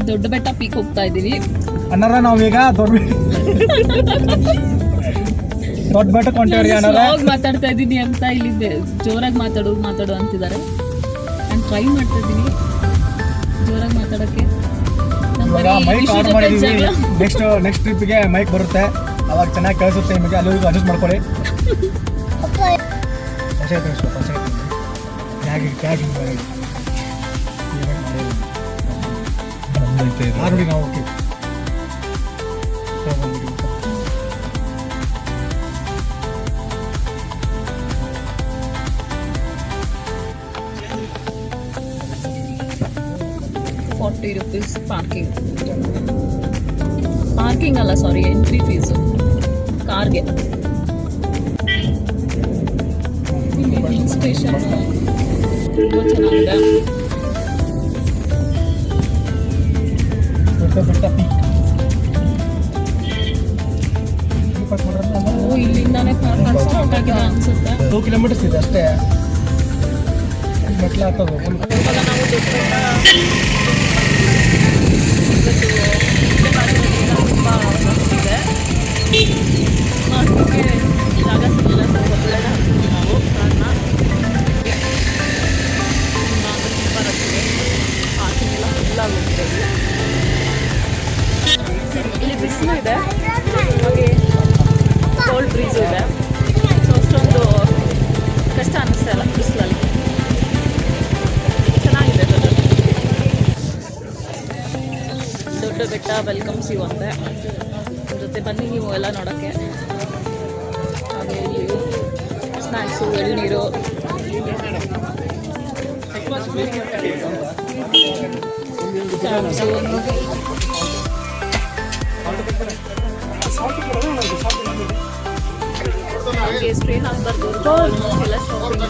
ದೊಡ್ಡ ಬೆಟ್ಟ ಪೀಕ್ ಹೋಗ್ತಾ ಇದೀವಿ ಅಣ್ಣಾರ ನಾವೀಗ ದೊಡ್ಡ ಬೆಟ್ಟಕ್ಕೆ ಹೊಂಟೇವ್ರಿ ಅಣ್ಣಾರ. ಮಾತಾಡ್ತಾ ಇದೀನಿ ಅಂತ ಇಲ್ಲಿ ಜೋರಾಗಿ ಮಾತಾಡು ಅಂತಿದ್ದಾರೆ. ನಾನು ಟ್ರೈ ಮಾಡ್ತಾ ಇದೀನಿ ಜೋರಾಗಿ ಮಾತಾಡಕ್ಕೆ. ಮೈಕ್ ಆರ್ಡರ್ ಮಾಡಿದೀವಿ. ನೆಕ್ಸ್ಟ್ ಟ್ರಿಪ್ಗೆ ಮೈಕ್ ಬರುತ್ತೆ, ಅವಾಗ ಚೆನ್ನಾಗಿ ಕೇಳಿಸುತ್ತೆ ನಿಮಗೆ. ಅಲ್ಲಿವರೆಗೂ ಅಡ್ಜಸ್ಟ್ ಮಾಡ್ಕೊಳ್ಳಿ. ನೋಡಿ ನಾವು ಓಕೆ 40 rupees ಪಾರ್ಕಿಂಗ್ ಅಲ್ಲ, ಸಾರಿ, ಎಂಟ್ರಿ ಫೀಸು ಕಾರ್ಗೆ. ಇಲ್ಲಿ ಹಿಲ್ ಸ್ಟೇಷನ್ ತುಂಬ ಚೆನ್ನಾಗಿದೆ. ಇಲ್ಲಿಂದಾನೆ ಪಾರ್ಕ್ ಸ್ಟಾರ್ಟ್ ಆಗಿದೆ ಅನ್ಸುತ್ತೆ. 2 ಕಿಲೋಮೀಟರ್ಸ್ ಇದೆ ಅಷ್ಟೇ. ಮೆಟ್ಲ ಹತ್ತೋದು. ಇವಾಗ ನಾವು ತುಂಬ ಇದೆ ಹಾಕಿಗೆ ಜಾಗ ಸಿಗಲಿಲ್ಲ. ಸ್ವಲ್ಪ ಒಳ್ಳೆದ ಹಾಕ್ತೀವಿ ನಾವು ಕಾರಣ ತುಂಬ ರಸ್ತೆ ಹಾಕಿಗೆಲ್ಲ ಫುಲ್ಲಾಗುತ್ತೆ. ಇಲ್ಲಿ ಬಿಸಿಲು ಇದೆ, ಹಾಗೆ ಕೋಲ್ಡ್ ಬ್ರೀಸು ಇದೆ. ಸೊ ಅಷ್ಟೊಂದು ಕಷ್ಟ ಅನ್ನಿಸ್ತಾ ಇಲ್ಲ ಬಿಸಿಲಲ್ಲಿ. ಚೆನ್ನಾಗಿದೆ. ದೊಡ್ಡ ಬೆಟ್ಟ ವೆಲ್ಕಮ್ಸ್ ಯು ಅಂತೆ. ಜೊತೆ ಬನ್ನಿ ನೀವು ಎಲ್ಲ ನೋಡೋಕ್ಕೆ. ಹಾಗೆ ಇಲ್ಲಿ ಸ್ನ್ಯಾಕ್ಸು, ಎಳ್ನೀರು, ಕ್ಯಾಬ್ಸು, ಹಾಗೆ ಸ್ಪ್ರೇ ಹಾಕ್ಬಾರ್ದು ಎಲ್ಲ ಶಾಪಿಂಗ್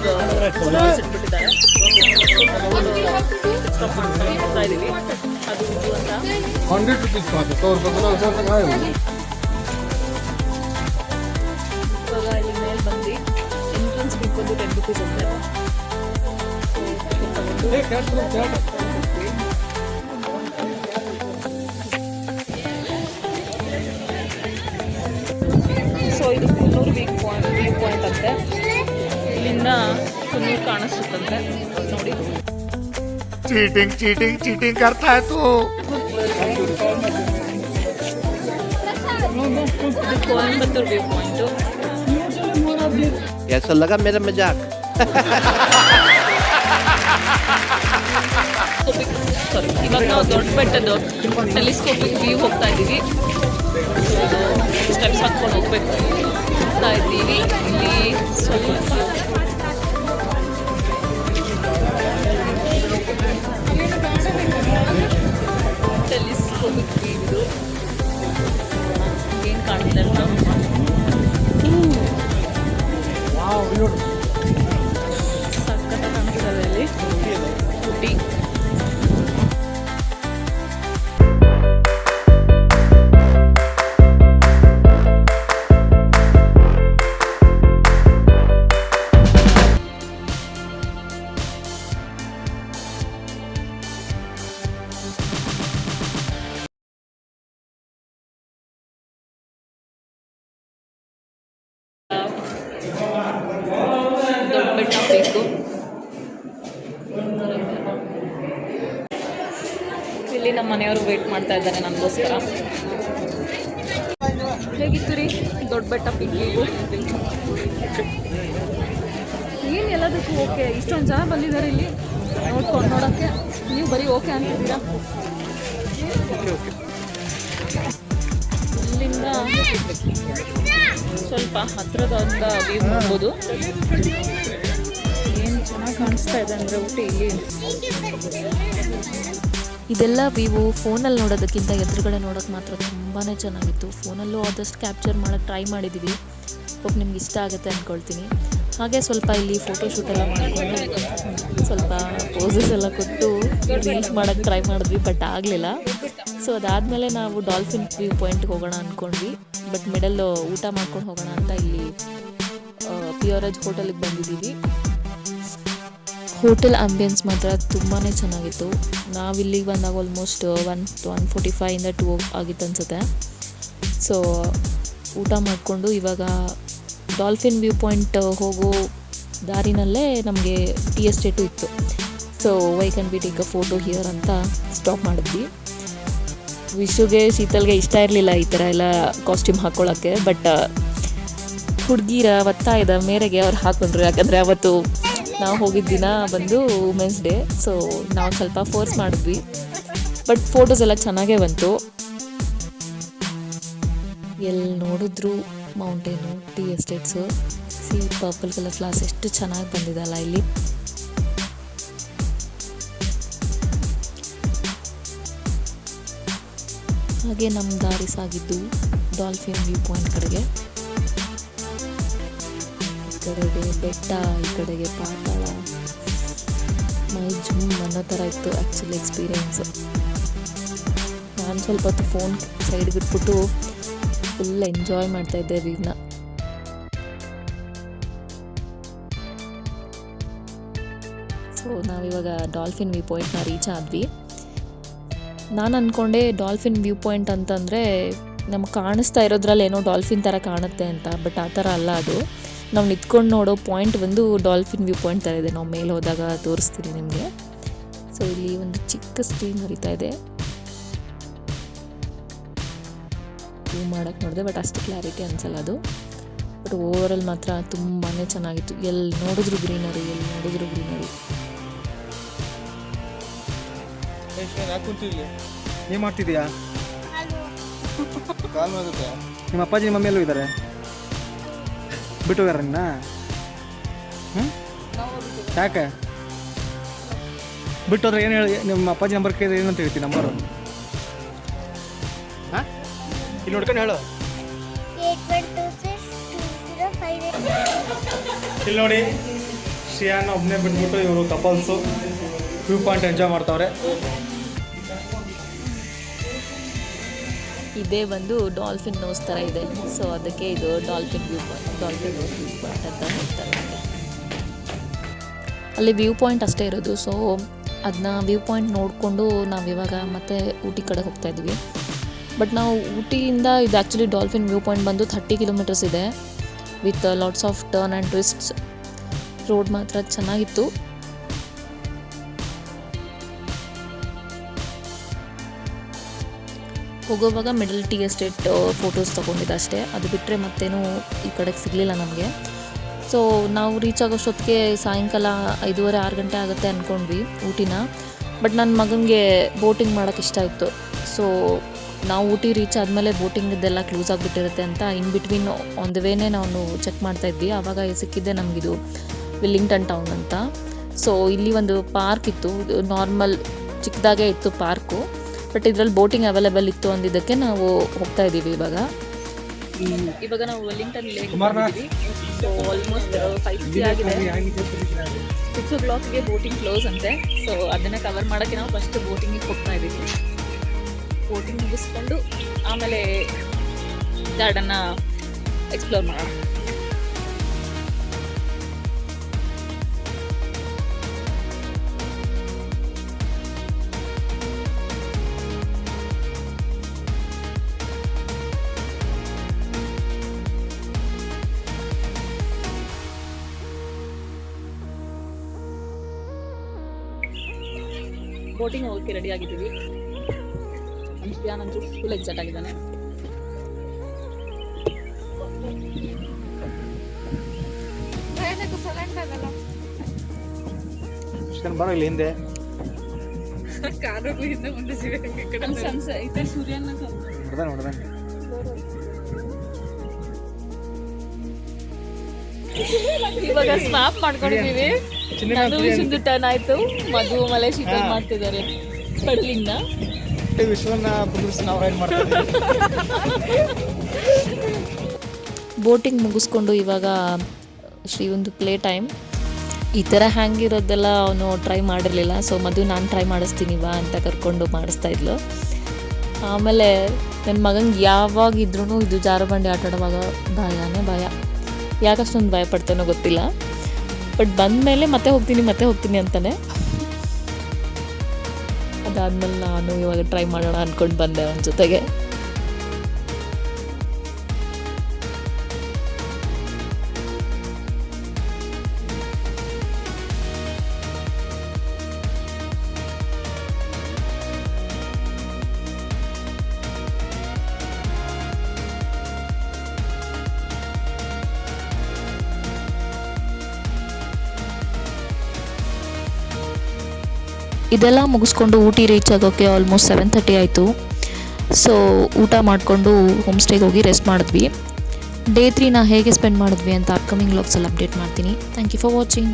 ಇಟ್ಬಿಟ್ಟಿದ್ದಾರೆ. ಸ್ಟಾಪ್ ಮಾಡ್ತಾ ಇದ್ದೀವಿ. ಅದು ಇದು ಅಂತ 100 rupees ಇವಾಗ ಇಲ್ಲಿ ಮೇಲೆ ಬಂದು ಎಂಟ್ರೆನ್ಸ್ ಬಿಟ್ಕೊಂಡು 10 rupees ಅಂತೆ. ಸೊ ಇದು ಕುನ್ನೂರು ವ್ಯೂ ಪಾಯಿಂಟ್ ಅಂತೆ. ಇಲ್ಲಿಂದ ಕುನ್ನೂರು ಕಾಣಿಸುತ್ತಂತೆ ನೋಡಿ. चीटिंग करता है तू. Coimbatore view point. कैसा लगा मेरा मजाक? ಇವಾಗ ನಾವು ದೊಡ್ಡ ಬೆಟ್ಟದ್ದು ಟೆಲಿಸ್ಕೋಪಿಕ್ ವ್ಯೂ ಹೋಗ್ತಾ ಇದ್ದೀವಿ. ಸ್ಟೆಪ್ಸ್ ಹಾಕ್ಕೊಂಡು ಹೋಗ್ಬೇಕು ಹೋಗ್ತಾ ಇದ್ದೀವಿ. ಇಲ್ಲಿ ಸ್ವಲ್ಪ ಟೆಲಿಸ್ಕೋಪಿಕ್ ವ್ಯೂ ಇದು ಏನು ಕಾಣ್ತಾ ಇಲ್ಲ. ಸಖತ್ತ ಕಾಣಿಸ್ತದೆ ಅಲ್ಲಿ ಊಟಿ. ದೊಡ್ಡ ಬೆಟ್ಟ ಬೇಕು. ಇಲ್ಲಿ ನಮ್ಮ ಮನೆಯವರು ವೇಟ್ ಮಾಡ್ತಾ ಇದ್ದಾರೆ ನನಗೋಸ್ಕರ. ಹೇಗಿತ್ತು ರೀ ದೊಡ್ಡ ಬೆಟ್ಟ ಪಿಕ್ನಿಕ್ಕು? ಏನು ಎಲ್ಲದಕ್ಕೂ ಓಕೆ. ಇಷ್ಟೊಂದು ಜನ ಬಂದಿದ್ದಾರೆ ಇಲ್ಲಿ ನೋಡೋಕ್ಕೆ. ನೀವು ಬರೀ ಓಕೆ ಅಂತಿದ್ದೀರಾ? ಇಲ್ಲಿಂದ ಸ್ವಲ್ಪ ಹತ್ತಿರದಿಂದ ವ್ಯೂ ನೋಡ್ಬೋದು. ಏನು ಚೆನ್ನಾಗಿ ಕಾಣಿಸ್ತಾ ಇದೆ ಅಂದರೆ ಊಟಿ ಇಲ್ಲಿ. ಇದೆಲ್ಲ ವ್ಯೂ ಫೋನಲ್ಲಿ ನೋಡೋದಕ್ಕಿಂತ ಎದುರುಗಡೆ ನೋಡೋಕ್ಕೆ ಮಾತ್ರ ತುಂಬಾ ಚೆನ್ನಾಗಿತ್ತು. ಫೋನಲ್ಲೂ ಆದಷ್ಟು ಕ್ಯಾಪ್ಚರ್ ಮಾಡೋಕ್ಕೆ ಟ್ರೈ ಮಾಡಿದ್ದೀವಿ. ಹೋಗಿ ನಿಮ್ಗೆ ಇಷ್ಟ ಆಗುತ್ತೆ ಅಂದ್ಕೊಳ್ತೀನಿ. ಹಾಗೆ ಸ್ವಲ್ಪ ಇಲ್ಲಿ ಫೋಟೋಶೂಟೆಲ್ಲ ಮಾಡಿಕೊಂಡು ಸ್ವಲ್ಪ ಪೋಸಸ್ ಎಲ್ಲ ಕೊಟ್ಟು ರೀಲ್ಸ್ ಮಾಡೋಕ್ಕೆ ಟ್ರೈ ಮಾಡಿದ್ವಿ, ಬಟ್ ಆಗಲಿಲ್ಲ. ಸೊ ಅದಾದಮೇಲೆ ನಾವು ಡಾಲ್ಫಿನ್ ವ್ಯೂ ಪಾಯಿಂಟ್ಗೆ ಹೋಗೋಣ ಅಂದ್ಕೊಂಡ್ವಿ. ಬಟ್ ಮಿಡಲ್ಲು ಊಟ ಮಾಡ್ಕೊಂಡು ಹೋಗೋಣ ಅಂತ ಇಲ್ಲಿ ಪ್ಯೂರ್ ವೆಜ್ ಹೋಟೆಲಿಗೆ ಬಂದಿದ್ದೀವಿ. ಹೋಟೆಲ್ ಆಂಬಿಯನ್ಸ್ ಮಾತ್ರ ತುಂಬಾ ಚೆನ್ನಾಗಿತ್ತು. ನಾವಿಲ್ಲಿಗೆ ಬಂದಾಗ ಆಲ್ಮೋಸ್ಟ್ 1:45 2 ಆಗಿತ್ತು ಅನಿಸುತ್ತೆ. ಸೊ ಊಟ ಮಾಡಿಕೊಂಡು ಇವಾಗ ಡಾಲ್ಫಿನ್ ವ್ಯೂ ಪಾಯಿಂಟ್ ಹೋಗೋ ದಾರಿನಲ್ಲೇ ನಮಗೆ ಟೀ ಎಸ್ಟೇಟು ಇತ್ತು. So Y can be take a photo here ಅಂತ ಸ್ಟಾಪ್ ಮಾಡಿದ್ವಿ. ವಿಶುಗೆ ಶೀತಲ್ಗೆ ಇಷ್ಟ ಇರಲಿಲ್ಲ ಈ ಥರ ಎಲ್ಲ ಕಾಸ್ಟ್ಯೂಮ್ ಹಾಕ್ಕೊಳ್ಳೋಕ್ಕೆ, ಬಟ್ ಹುಡುಗಿರ ಒತ್ತಾಯದ ಮೇರೆಗೆ ಅವ್ರು ಹಾಕೊಂಡ್ರು. ಯಾಕಂದರೆ ಅವತ್ತು ನಾವು ಹೋಗಿದ್ದ ದಿನ ಬಂದು ವುಮೆನ್ಸ್ ಡೇ. ಸೊ ನಾವು ಸ್ವಲ್ಪ ಫೋರ್ಸ್ ಮಾಡಿದ್ವಿ, ಬಟ್ ಫೋಟೋಸ್ ಎಲ್ಲ ಚೆನ್ನಾಗೇ ಬಂತು. ಎಲ್ಲಿ ನೋಡಿದ್ರು mountain, tea estates. Purple colour flowers ಎಷ್ಟು ಚೆನ್ನಾಗಿ ಬಂದಿದಲ್ಲ ಇಲ್ಲಿ. ಹಾಗೆ ನಮ್ಮ ದಾರಿ ಸಾಗಿದ್ದು ಡಾಲ್ಫಿನ್ ವ್ಯೂ ಪಾಯಿಂಟ್ ಕಡೆಗೆ. ಈ ಕಡೆಗೆ ಬೆಟ್ಟ, ಈ ಕಡೆಗೆ ಪಾತಾಳ, ಮೈ ಜೂಮ್ ಅನ್ನೋ ಥರ ಇತ್ತು ಆ್ಯಕ್ಚುಲಿ ಎಕ್ಸ್ಪೀರಿಯೆನ್ಸು. ನಾನು ಸ್ವಲ್ಪ ಹೊತ್ತು ಫೋನ್ ಸೈಡ್ಗೆ ಬಿಟ್ಬಿಟ್ಟು ಫುಲ್ ಎಂಜಾಯ್ ಮಾಡ್ತಾಯಿದ್ದೆ ವ್ಯೂನ. ಸೊ ನಾವಿವಾಗ ಡಾಲ್ಫಿನ್ ವ್ಯೂ ಪಾಯಿಂಟ್ನ ರೀಚ್ ಆದ್ವಿ. ನಾನು ಅಂದ್ಕೊಂಡೆ ಡಾಲ್ಫಿನ್ ವ್ಯೂ ಪಾಯಿಂಟ್ ಅಂತಂದರೆ ನಮ್ಗೆ ಕಾಣಿಸ್ತಾ ಇರೋದ್ರಲ್ಲಿ ಏನೋ ಡಾಲ್ಫಿನ್ ಥರ ಕಾಣುತ್ತೆ ಅಂತ, ಬಟ್ ಆ ಥರ ಅಲ್ಲ ಅದು. ನಾವು ನಿಂತ್ಕೊಂಡು ನೋಡೋ ಪಾಯಿಂಟ್ ಒಂದು ಡಾಲ್ಫಿನ್ ವ್ಯೂ ಪಾಯಿಂಟ್ ಥರ ಇದೆ. ನಾವು ಮೇಲೆ ಹೋದಾಗ ತೋರಿಸ್ತೀನಿ ನಿಮಗೆ. ಸೊ ಇಲ್ಲಿ ಒಂದು ಚಿಕ್ಕ ಸ್ಟ್ರೀಮ್ ಹರಿತಾ ಇದೆ. ಝೂಮ್ ಮಾಡೋಕ್ಕೆ ನೋಡಿದೆ, ಬಟ್ ಅಷ್ಟು ಕ್ಲಾರಿಟಿ ಅನಿಸಲ್ಲ ಅದು. ಬಟ್ ಓವರಾಲ್ ಮಾತ್ರ ತುಂಬಾ ಚೆನ್ನಾಗಿತ್ತು. ಎಲ್ಲಿ ನೋಡಿದ್ರು ಗ್ರೀನರಿ, ಎಲ್ಲಿ ನೋಡಿದ್ರು ಗ್ರೀನರಿ. ಏನು ಮಾಡ್ತಿದ್ಯಾ? ನಿಮ್ಮ ಅಪ್ಪಾಜಿ ನಿಮ್ಮ ಮಮ್ಮಿ ಎಲ್ಲೂ ಇದ್ದಾರೆ? ಬಿಟ್ಟು ಹೋಗ್ಯಾರ ನಿನ್ನ? ಯಾಕೆ ಬಿಟ್ಟು ಹೋದ್ರೆ ಏನು ಹೇಳಿ? ನಿಮ್ಮ ಅಪ್ಪಾಜಿ ನಂಬರ್ ಕೇಳಿದ್ರೆ ಏನಂತ ಹೇಳ್ತೀನಿ? ನಂಬರು ಹಾಂ ಇಲ್ಲಿ ನೋಡ್ಕೊಂಡು ಹೇಳು. ಇಲ್ಲಿ ನೋಡಿ, ಶ್ರೇಯಾನ ಒಬ್ಬನೇ ಬಿಟ್ಬಿಟ್ಟು ಇವರು ಕಪಲ್ಸು ವ್ಯೂ ಪಾಯಿಂಟ್ ಎಂಜಾಯ್ ಮಾಡ್ತಾವ್ರೆ. ಇದೇ ಒಂದು ಡಾಲ್ಫಿನ್ ನೋಸ್ ಥರ ಇದೆ. ಸೊ ಅದಕ್ಕೆ ಇದು ಡಾಲ್ಫಿನ್ ವ್ಯೂ ಪಾಯಿಂಟ್ ಅಂತ ಹೇಳ್ತಾರೆ. ಅಲ್ಲಿ ವ್ಯೂ ಪಾಯಿಂಟ್ ಅಷ್ಟೇ ಇರೋದು. ಸೊ ಅದನ್ನ ವ್ಯೂ ಪಾಯಿಂಟ್ ನೋಡಿಕೊಂಡು ನಾವಿವಾಗ ಮತ್ತೆ ಊಟಿ ಕಡೆ ಹೋಗ್ತಾ ಇದ್ವಿ. ಬಟ್ ನಾವು ಊಟಿಯಿಂದ ಇದು ಆ್ಯಕ್ಚುಲಿ ಡಾಲ್ಫಿನ್ ವ್ಯೂ ಪಾಯಿಂಟ್ ಬಂದು 30 ಕಿಲೋಮೀಟರ್ಸ್ ಇದೆ, with lots of turn and twists. Road ಮಾತ್ರ ಚೆನ್ನಾಗಿತ್ತು. ಹೋಗೋವಾಗ ಮಿಡಲ್ ಟೀ ಎಸ್ಟೇಟ್ ಫೋಟೋಸ್ ತೊಗೊಂಡಿದ್ದೆ ಅಷ್ಟೇ. ಅದು ಬಿಟ್ಟರೆ ಮತ್ತೇನೂ ಈ ಕಡೆಗೆ ಸಿಗಲಿಲ್ಲ ನಮಗೆ. ಸೊ ನಾವು ರೀಚ್ ಆಗೋಷ್ಟೊತ್ತಿಗೆ ಸಾಯಂಕಾಲ 5:30 6 ಗಂಟೆ ಆಗುತ್ತೆ ಅಂದ್ಕೊಂಡ್ವಿ ಊಟಿನ. ಬಟ್ ನನ್ನ ಮಗನಿಗೆ ಬೋಟಿಂಗ್ ಮಾಡೋಕ್ಕೆ ಇಷ್ಟ ಇತ್ತು. ಸೊ ನಾವು ಊಟಿ ರೀಚ್ ಆದಮೇಲೆ ಬೋಟಿಂಗ್ದೆಲ್ಲ ಕ್ಲೋಸ್ ಆಗಿಬಿಟ್ಟಿರುತ್ತೆ ಅಂತ ಇನ್ ಬಿಟ್ವೀನ್ ಆನ್ ದ ವೇನೇ ನಾವು ಚೆಕ್ ಮಾಡ್ತಾಯಿದ್ವಿ. ಆವಾಗ ಸಿಕ್ಕಿದ್ದೆ ನಮಗಿದು ವಿಲ್ಲಿಂಗ್ಟನ್ ಟೌನ್ ಅಂತ. ಸೊ ಇಲ್ಲಿ ಒಂದು ಪಾರ್ಕ್ ಇತ್ತು, ನಾರ್ಮಲ್ ಚಿಕ್ಕದಾಗೇ ಇತ್ತು ಪಾರ್ಕು. ಬಟ್ ಇದರಲ್ಲಿ ಬೋಟಿಂಗ್ ಅವೈಲೇಬಲ್ ಇತ್ತು ಅಂದಿದ್ದಕ್ಕೆ ನಾವು ಹೋಗ್ತಾ ಇದ್ದೀವಿ. ಇವಾಗ ನಾವು ವೆಲ್ಲಿಂಗ್ಟನ್ ಲೇಕ್ ಬಂದಿದ್ದೀವಿ. ಸೊ ಆಲ್ಮೋಸ್ಟ್ 5:30 ಆಗಿದೆ. 6 o'clockಗೆ ಬೋಟಿಂಗ್ ಕ್ಲೋಸ್ ಅಂತೆ. ಸೊ ಅದನ್ನು ಕವರ್ ಮಾಡೋಕ್ಕೆ ನಾವು ಫಸ್ಟ್ ಬೋಟಿಂಗಿಗೆ ಹೋಗ್ತಾ ಇದ್ದೀವಿ. ಬೋಟಿಂಗ್ ಮುಗಿಸ್ಕೊಂಡು ಆಮೇಲೆ ಗಾರ್ಡನ್ನ ಎಕ್ಸ್ಪ್ಲೋರ್ ಮಾಡೋಣ. ಬೋಟಿಂಗ್ ಹೋಗೋಕ್ಕೆ ರೆಡಿ ಆಗಿದ್ದೀವಿ. ಅನುಷ್ಠಾನಂತೂ ಫುಲ್ ಎಕ್ಸೈಟ್ ಆಗಿದ್ದಾನೆ. ಬರೋ ಇಲ್ಲಿ ಹಿಂದೆ ಇವಾಗ ಸ್ನಾಪ್ ಮಾಡ್ಕೊಂಡಿದ್ದೀವಿ. ನಂದು ಟರ್ನ್ ಆಯ್ತು. ಮಧು ಮಲೆ ಶೀತಲ್ ಮಾಡ್ತಿದ್ದಾರೆ ಪೆಡಲಿಂಗ್ನ. ವಿಶ್ವನ ನಾವು ರೈಡ್ ಮಾಡ್ತೀವಿ. ಬೋಟಿಂಗ್ ಮುಗಿಸ್ಕೊಂಡು ಇವಾಗ ಶ್ರೀ ಪ್ಲೇ ಟೈಮ್. ಈ ಥರ ಹ್ಯಾಂಗಿರೋದೆಲ್ಲ ಅವನು ಟ್ರೈ ಮಾಡಿರಲಿಲ್ಲ. ಸೊ ಮಧು ನಾನು ಟ್ರೈ ಮಾಡಿಸ್ತೀನಿ ಬಾ ಅಂತ ಕರ್ಕೊಂಡು ಮಾಡಿಸ್ತಾ ಇದ್ಲು. ಆಮೇಲೆ ನನ್ನ ಮಗಂಗೆ ಯಾವಾಗಿದ್ರೂ ಇದು ಜಾರುಬಂಡಿ ಆಟ ಆಡುವಾಗ ಭಯನೇ ಭಯ. ಯಾಕಷ್ಟೊಂದು ಭಯ ಪಡ್ತಾನೋ ಗೊತ್ತಿಲ್ಲ. ಬಟ್ ಬಂದಮೇಲೆ ಮತ್ತೆ ಹೋಗ್ತೀನಿ ಅಂತಾನೆ. ಅದಾದಮೇಲೆ ನಾನು ಇವಾಗ ಟ್ರೈ ಮಾಡೋಣ ಅಂದ್ಕೊಂಡು ಬಂದೆ ಅವನ ಜೊತೆಗೆ. ಇದೆಲ್ಲ ಮುಗಿಸ್ಕೊಂಡು ಊಟಿ ರೀಚ್ ಆಗೋಕ್ಕೆ ಆಲ್ಮೋಸ್ಟ್ 7:30 ಆಯಿತು. ಸೊ ಊಟ ಮಾಡಿಕೊಂಡು ಹೋಮ್ ಸ್ಟೇಗೆ ಹೋಗಿ ರೆಸ್ಟ್ ಮಾಡಿದ್ವಿ. ಡೇ 3ನ ಹೇಗೆ ಸ್ಪೆಂಡ್ ಮಾಡಿದ್ವಿ ಅಂತ ಅಪ್ಕಮಿಂಗ್ ವ್ಲಾಗ್ಸಲ್ಲಿ ಅಪ್ಡೇಟ್ ಮಾಡ್ತೀನಿ. Thank you for watching.